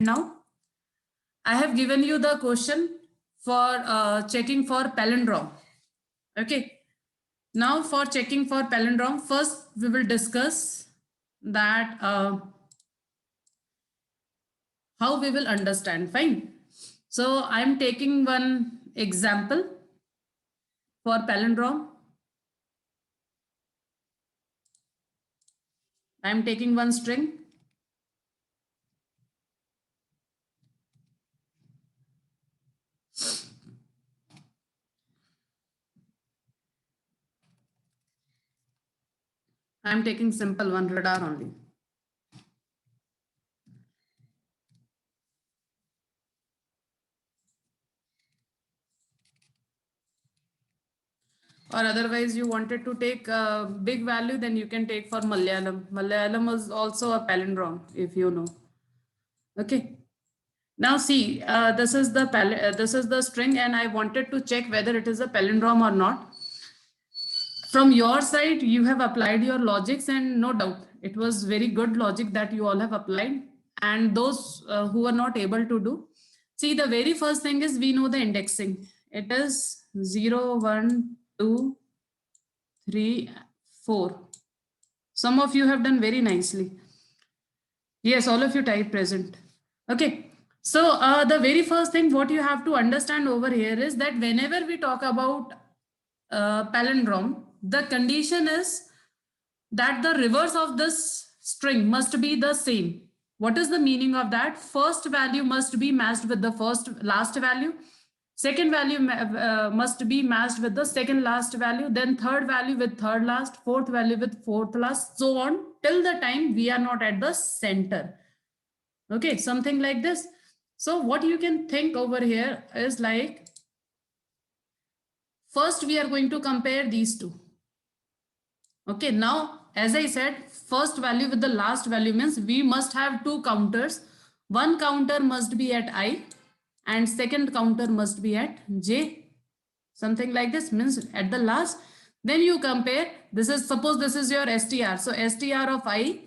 Now, I have given you the question for checking for palindrome. Okay. Now, for checking for palindrome, first we will discuss that how we will understand. Fine. So, I am taking one example for palindrome. I am taking one string. I am taking simple one, radar only. Or otherwise you wanted to take a big value, then you can take for Malayalam. Malayalam is also a palindrome, if you know. Okay. Now see, this is the string, and I wanted to check whether it is a palindrome or not. From your side, you have applied your logics, and no doubt it was very good logic that you all have applied. And those who are not able to do, see, the very first thing is we know the indexing. It is 0, 1, 2, 3, 4. Some of you have done very nicely. Yes, all of you type present. Okay. So the very first thing what you have to understand over here is that whenever we talk about palindrome, the condition is that the reverse of this string must be the same. What is the meaning of that? First value must be matched with the last value. Second value must be matched with the second last value. Then third value with third last. Fourth value with fourth last. So on till the time we are not at the center. Okay, something like this. So what you can think over here is like, first we are going to compare these two. Okay, now as I said, first value with the last value means we must have two counters. One counter must be at I and second counter must be at J. Something like this means at the last. Then you compare, this is, suppose this is your STR. So STR of I,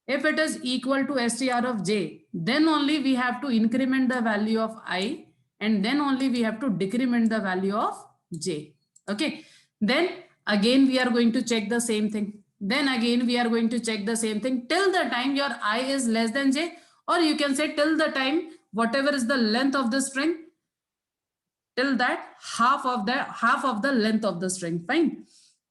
if it is equal to STR of J, then only we have to increment the value of I, and then only we have to decrement the value of J. Okay. Then again we are going to check the same thing. Then again we are going to check the same thing till the time your I is less than J, or you can say till the time whatever is the length of the string, till that half of the length of the string. Fine.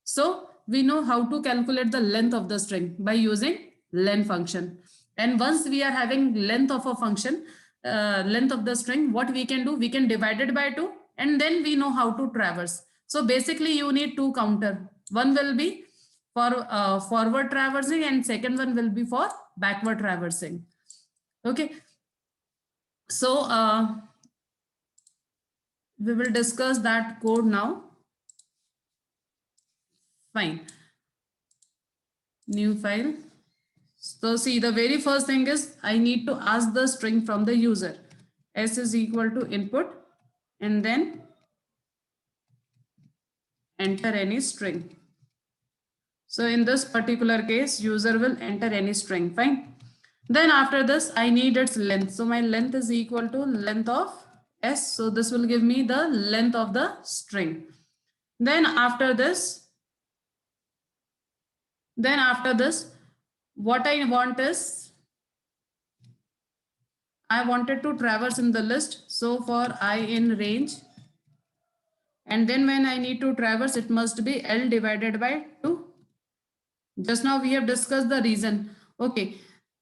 So we know how to calculate the length of the string by using len function. And once we are having length of a function, length of the string, what we can do, we can divide it by 2, and then we know how to traverse. So basically you need two counter. One will be for forward traversing and second one will be for backward traversing. Okay. So we will discuss that code now. Fine. New file. So see, the very first thing is I need to ask the string from the user. S is equal to input and then enter any string. So in this particular case, user will enter any string. Fine. Then after this, I need its length. So my length is equal to length of S. So this will give me the length of the string. Then after this, what I want is, I wanted to traverse in the list. So for I in range, and then when I need to traverse, it must be L divided by 2. Just now we have discussed the reason. Okay,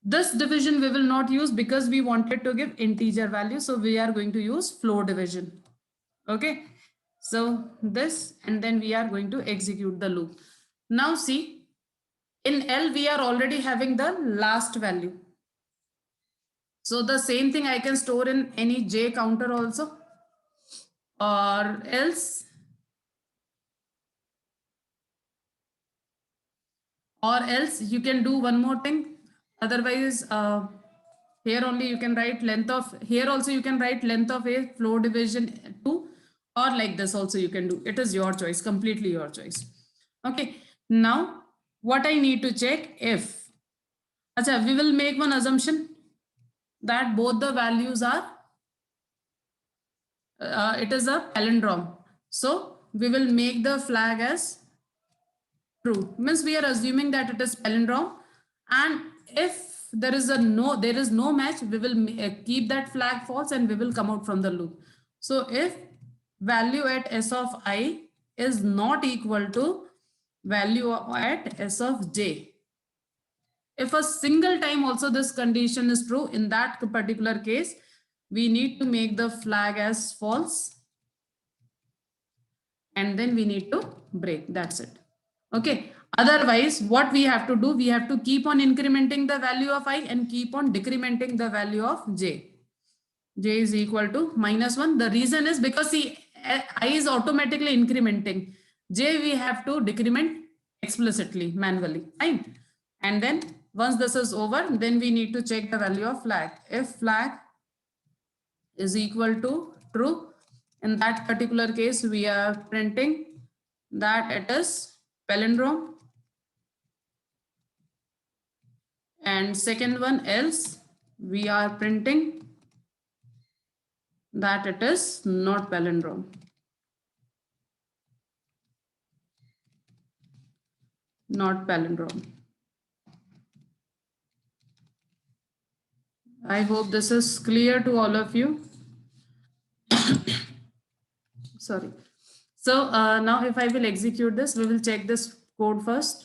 this division we will not use because we wanted to give integer value. So we are going to use floor division. Okay, so this, and then we are going to execute the loop. Now see, in L, we are already having the last value. So the same thing I can store in any J counter also, or else you can do one more thing. Otherwise, here only you can write length of, here also you can write length of a floor division 2, or like this also you can do. It is your choice, completely your choice. Okay, now what I need to check, if, we will make one assumption. that both the values are it is a palindrome. So we will make the flag as true, means we are assuming that it is palindrome, and if there is no match, we will keep that flag false and we will come out from the loop. So if value at s of I is not equal to value at s of j, if a single time also this condition is true, in that particular case we need to make the flag as false and then we need to break. That's it. Okay. Otherwise, what we have to do, we have to keep on incrementing the value of I and keep on decrementing the value of j. J is equal to -1. The reason is because see, I is automatically incrementing. J we have to decrement explicitly, manually. Fine. And then once this is over, then we need to check the value of flag. If flag is equal to true, in that particular case, we are printing that it is palindrome. And second one, else we are printing that it is not palindrome. Not palindrome. I hope this is clear to all of you. Sorry. So now if I will execute this, we will check this code first.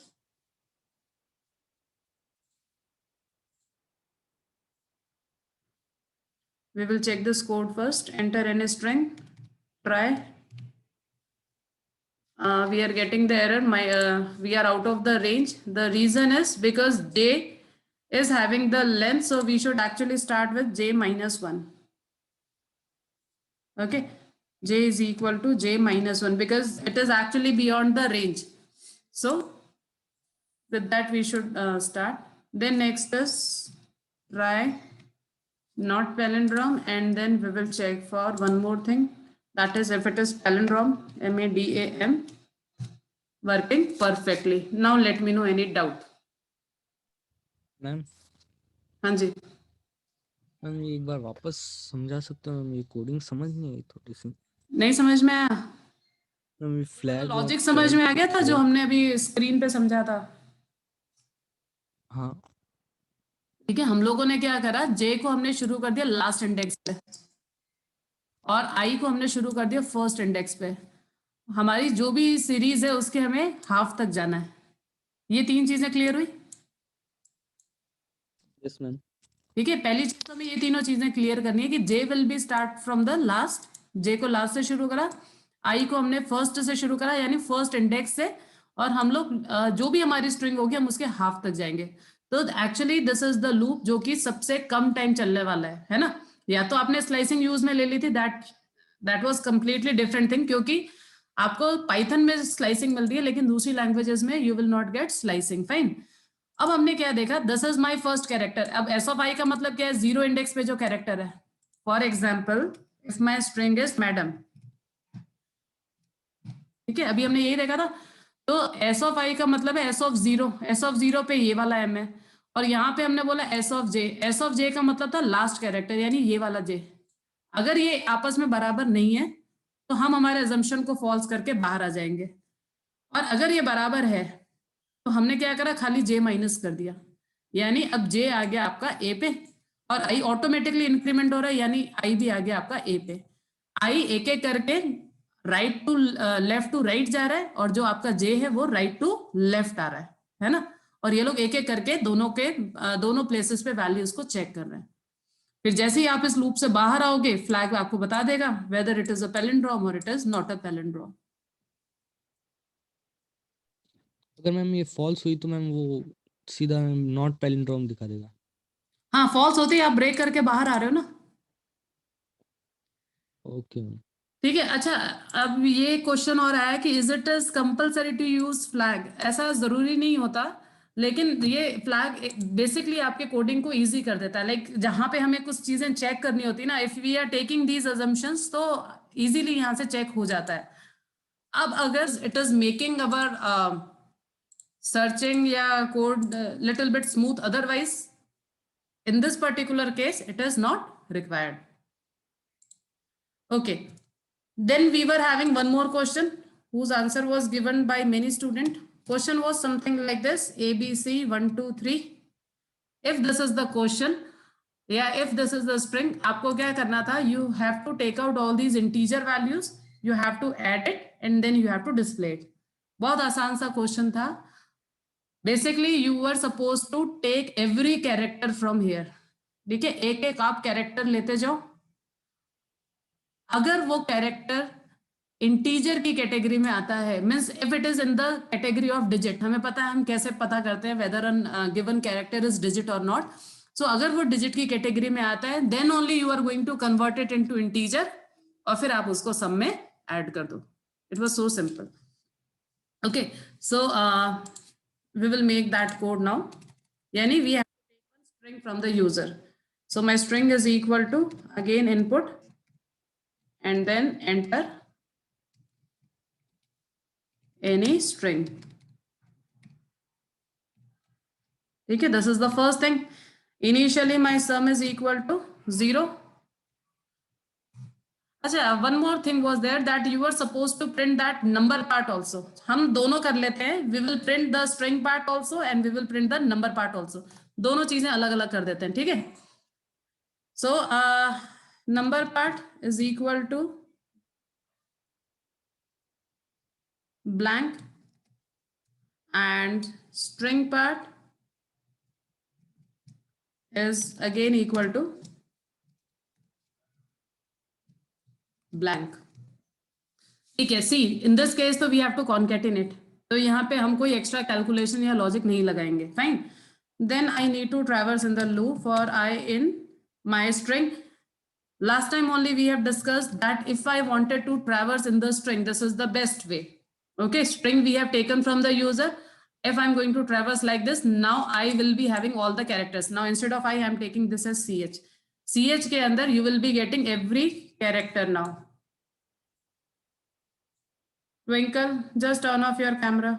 We will check this code first. Enter any string, try. We are getting the error. We are out of the range. The reason is because j is having the length, so we should actually start with j -1. Okay, j is equal to j -1 because it is actually beyond the range. So with that we should start. Then next is try not palindrome, and then we will check for one more thing, that is if it is palindrome, MADAM, working perfectly. Now let me know any doubt. Ma'am हाँ जी ma'am एक बार वापस समझा सकते हो? Ma'am ये coding समझ नहीं आई थोड़ी सी। नहीं समझ में आया? मैम ये फ्लैग लॉजिक समझ में आ गया था जो हमने अभी स्क्रीन पे समझा था? हाँ ठीक है, हम लोगों ने क्या करा, जे को हमने शुरू कर दिया लास्ट इंडेक्स पे और आई को हमने शुरू कर दिया फर्स्ट इंडेक्स पे। हमारी जो भी सीरीज है उसके हमें हाफ तक जाना है। ये तीन चीजें क्लियर हुई? Yes ma'am. ठीक है, पहली चीज तो हमें ये तीनों चीजें क्लियर करनी है कि J will be start from the last. J को लास्ट से शुरू करा, आई को हमने फर्स्ट से शुरू करा यानी फर्स्ट इंडेक्स से, और हम लोग जो भी हमारी स्ट्रिंग होगी हम उसके हाफ तक जाएंगे। तो actually this is the loop जो कि सबसे कम टाइम चलने वाला है ना। या तो आपने स्लाइसिंग यूज में ले ली थी, that was completely different thing, क्योंकि आपको पाइथन में स्लाइसिंग मिलती है लेकिन दूसरी लैंग्वेजेस में you will not gate slicing. Fine. अब हमने क्या देखा, this is my first character. अब एस ऑफ आई का मतलब क्या है, जीरो इंडेक्स पे जो कैरेक्टर है। For example if my string is madam, ठीक है, अभी हमने यही देखा था। तो एस ऑफ आई का मतलब है S of zero, S of zero पे ये वाला एम है, और यहाँ पे हमने बोला S of J. S of J का मतलब था लास्ट कैरेक्टर यानी ये वाला जे। अगर ये आपस में बराबर नहीं है तो हम हमारे अजम्पशन को फॉल्स करके बाहर आ जाएंगे, और अगर ये बराबर है तो हमने क्या करा, खाली जे माइनस कर दिया, यानी अब जे आ गया आपका ए पे और आई ऑटोमेटिकली इंक्रीमेंट हो रहा है यानी आई भी आ गया आपका ए पे। आई एक एक करके right to left to right जा रहा है और जो आपका जे है वो राइट टू लेफ्ट आ रहा है ना। और ये लोग एक एक करके दोनों प्लेसेस पे वैल्यूज को चेक कर रहे हैं। फिर जैसे ही आप इस लूप से बाहर आओगे फ्लैग आपको बता देगा whether it is a palindrome और it is not a palindrome. अगर मैम ये फॉल्स हुई तो मैम वो सीधा नॉट पैलिंड्रोम दिखा देगा? हाँ, फॉल्स होती है, आप ब्रेक करके बाहर आ रहे हो ना। Okay ma'am. ठीक है। अच्छा, अब ये क्वेश्चन और आया कि is it is compulsory to use flag. ऐसा जरूरी नहीं होता, लेकिन ये फ्लैग बेसिकली आपके कोडिंग को इजी कर देता है। लाइक जहां पे हमें कुछ चीजें चेक करनी होती है ना, if we are taking these assumptions तो इजीली यहां से चेक हो जाता है। अब अगर it is making our searching या code little bit smooth, otherwise In this particular case, it is not required. Okay. Then we were having one more question whose answer was given by many students. Question was something like this: A, B, C, 1, 2, 3. If this is the question, yeah, if this is the string, आपको क्या करना था? You have to take out all these integer values, you have to add it, and then you have to display it. बहुत आसान सा question था. Basically, you were supposed to take every character from here. ठीक है, एक एक आप character लेते जाओ. अगर वो कैरेक्टर इंटीजर की कैटेगरी में आता है, means if it is in the category of digit, हमें पता है हम कैसे पता करते हैं whether an given character is digit और नॉट. सो अगर वो डिजिट की कैटेगरी में आता है, then only you are going to convert it into integer और फिर आप उसको सम में ऐड कर दो. It was so simple. Okay, so we will make that code now. यानी we have to take one string from the user. So my string is equal to again input and then enter any string. ठीक है, this is the first thing. Initially my sum is equal to 0. अच्छा, one more thing was there that you were supposed to print that number part also. हम दोनों कर लेते हैं. We will print the string part also and we will print the number part also. दोनों चीजें अलग अलग कर देते हैं. ठीक है. So number part is equal to blank and string part is again equal to blank. ठीक है. सी इन दिस केस तो वी हैव टू कॉन्केटिनेट, तो यहाँ पे हम कोई एक्स्ट्रा कैलकुलेशन या लॉजिक नहीं लगाएंगे. Fine. Then I need to traverse in the loop for i in my string. Last time only we have discussed that if I wanted to traverse in the string, this is the best way. Okay, string we have taken from the user. If I'm going to traverse like this, now I will be having all the characters. Now instead of I am taking this as ch. ch के अंदर you will be getting every character now. Twinkle, just turn off your camera.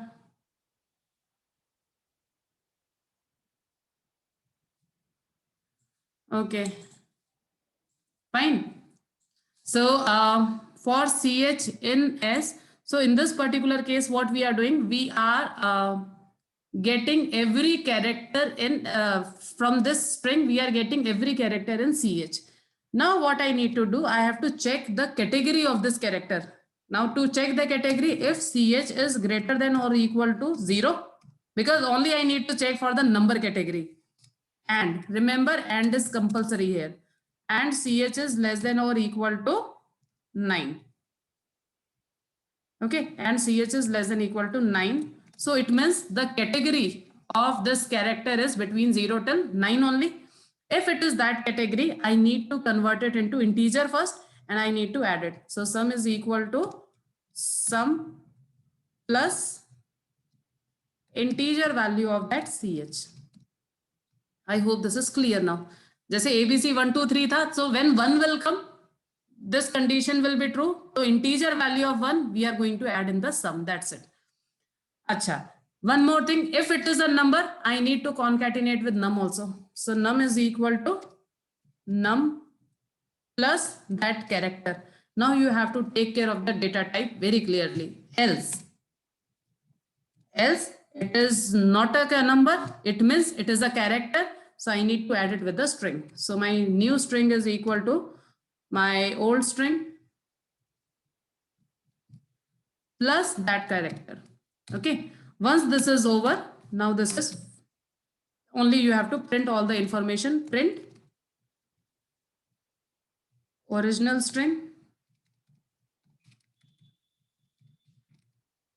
Okay. Fine. So for ch in s, so in this particular case, what we are doing, we are getting every character in from this string. We are getting every character in ch. Now what I need to do, I have to check the category of this character. Now to check the category, if ch is greater than or equal to 0, because only I need to check for the number category. And remember, and is compulsory here. And ch is less than or equal to 9. Okay, and ch is less than equal to 9. So it means the category of this character is between 0 till 9 only. If it is that category, I need to convert it into integer first and I need to add it. So sum is equal to sum plus integer value of that ch. I hope this is clear now. जैसे ABC 1 2 3 था, so when 1 will come, this condition will be true. So integer value of 1 we are going to add in the sum. That's it. अच्छा, one more thing, if it is a number, I need to concatenate with num also. So num is equal to num plus that character. Now you have to take care of the data type very clearly. Else it is not a number, it means it is a character. So I need to add it with the string. So my new string is equal to my old string plus that character. Okay, once this is over, now this is only you have to print all the information. Print original string.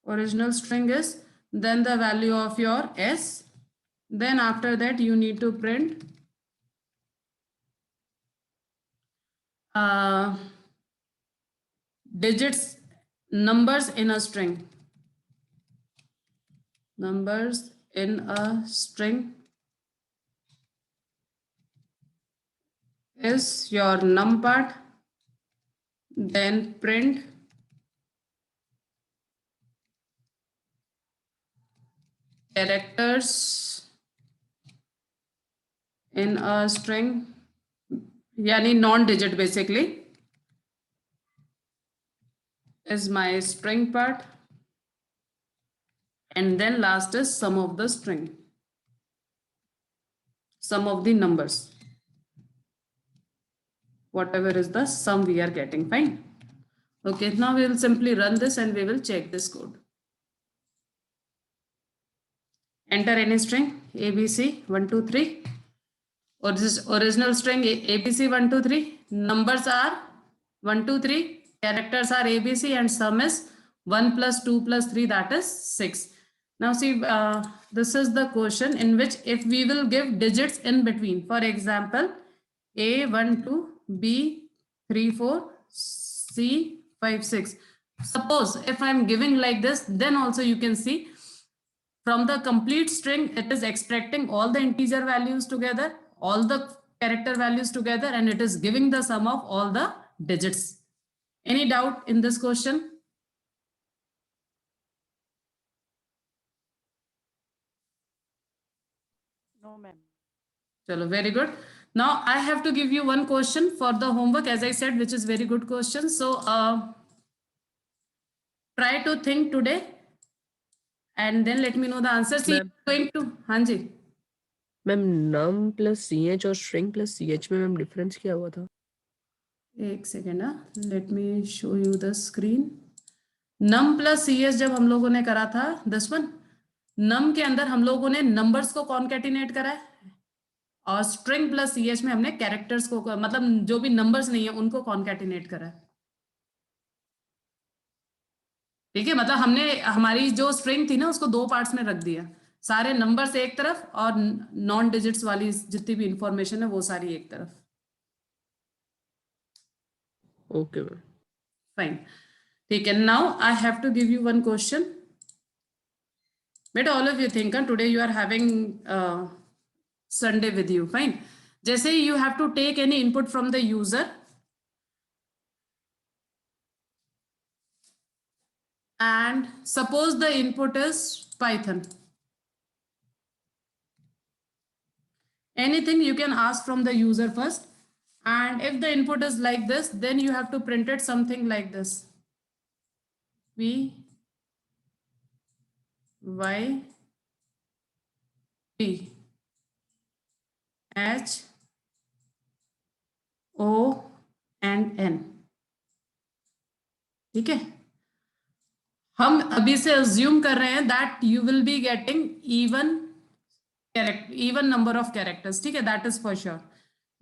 Original string is then the value of your s. Then after that you need to print digits, numbers in a string. Numbers in a string is your num part. Then print characters in a string, yani non-digit basically, is my string part, and then last is sum of the string, sum of the numbers, whatever is the sum we are getting. Fine. Okay, now we will simply run this and we will check this code. Enter any string ABC 1 2 3, or this original string ABC 1 2 3, numbers are 1 2 3, characters are ABC, and sum is 1 plus 2 plus 3, that is 6. Now see, this is the question in which if we will give digits in between, for example, A 1 2, B 3 4, C 5 6. Suppose if I am giving like this, then also you can see from the complete string, it is extracting all the integer values together, all the character values together, and it is giving the sum of all the digits. Any doubt in this question? No, ma'am. Chalo, very good. Now I have to give you one question for the homework, as I said, which is very good question. So try to think today and then let me know the answer. See, Ma'am. going to, Hanji. Ma'am num plus c h और string plus c h में ma'am difference क्या हुआ था? एक second, let me show you the screen. Num plus c s जब हम लोगों ने करा था दिस वन, नम के अंदर हम लोगों ने नंबर्स को कॉन्केटिनेट करा है, और स्ट्रिंग प्लस सी एच में हमने कैरेक्टर्स को, मतलब जो भी नंबर्स नहीं है उनको कॉन्केटिनेट करा है. ठीक है, मतलब हमने हमारी जो स्ट्रिंग थी ना उसको दो पार्ट्स में रख दिया, सारे नंबर्स एक तरफ और नॉन डिजिट्स वाली जितनी भी इंफॉर्मेशन है वो सारी एक तरफ. Okay ma'am. फाइन, ठीक है. Now I have to give you one question. बेटा all of you think today you are having Sunday with you. Fine. जैसे you have to take any input from the user and suppose the input is Python. Anything you can ask from the user first, and if the input is like this, then you have to print it something like this: P Y P H O and N. ठीक है, हम अभी से assume कर रहे हैं that you will be getting even number of characters. ठीक है, दैट इज फॉर श्योर.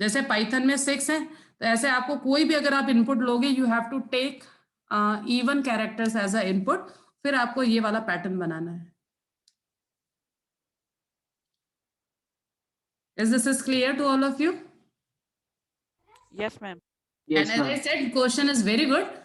जैसे पाइथन में 6 है, तो ऐसे आपको कोई भी अगर आप इनपुट लोगे, you have to take even characters as a input, फिर आपको ये वाला पैटर्न बनाना है. Is this is clear to all of you? Yes, ma'am. Yes, And as I ma'am. said, question is very good.